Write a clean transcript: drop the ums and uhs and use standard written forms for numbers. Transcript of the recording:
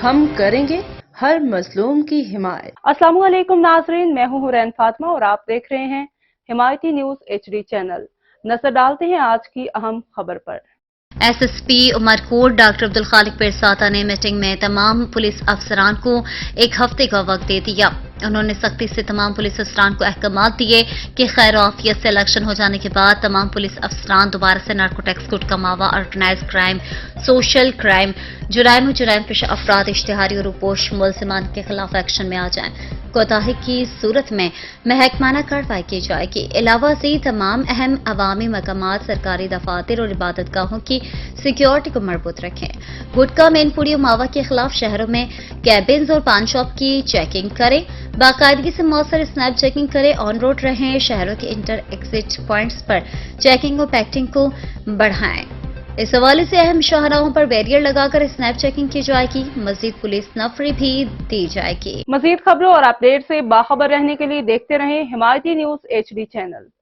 ہم کریں گے ہر مظلوم کی حمایت۔ السلام علیکم ناظرین، میں ہوں حورین فاطمہ اور آپ دیکھ رہے ہیں حمایتی نیوز HD چینل۔ نظر ڈالتے ہیں آج کی اہم خبر پر۔ S S P Umerkot doctor Abdul Khaliq Pirzada نے میٹنگ میں تمام پولیس افسران کو ایک ہفتے کا وقت دے دیا۔ انہوں نے سختی سے تمام پولیس افسران کو احکامات دیے کہ خیر و عافیت سے الیکشن ہو جانے کے بعد تمام پولیس افسران دوبارہ سے نارکوٹکس گٹکا آرگنائز کرائم، سوشل کرائم، جرائم و جرائم پیشہ افراد، اشتہاری اور روپوش ملزمان کے خلاف ایکشن میں آ جائیں۔ کوتاہی کی صورت میں محکمانہ کارروائی کی جائے گی۔ علاوہ ازیں تمام اہم عوامی مقامات، سرکاری دفاتر اور عبادت گاہوں کی سیکیورٹی کو مربوط رکھیں۔ گٹکا، مین پوری و ماوا کے خلاف شہروں میں کیبنز اور پان شاپ کی چیکنگ کریں، باقاعدگی سے مؤثر اسنیپ چیکنگ کریں، آن روڈ رہیں، شہروں کے انٹر ایگزٹ پوائنٹس پر چیکنگ اور پیکٹنگ کو بڑھائیں۔ اس حوالے سے اہم شاہراہوں پر بیریئر لگا کر اسنیپ چیکنگ کی جائے گی، مزید پولیس نفری بھی دی جائے گی۔ مزید خبروں اور اپڈیٹ سے باخبر رہنے کے لیے دیکھتے رہیں حمایتی نیوز HD چینل۔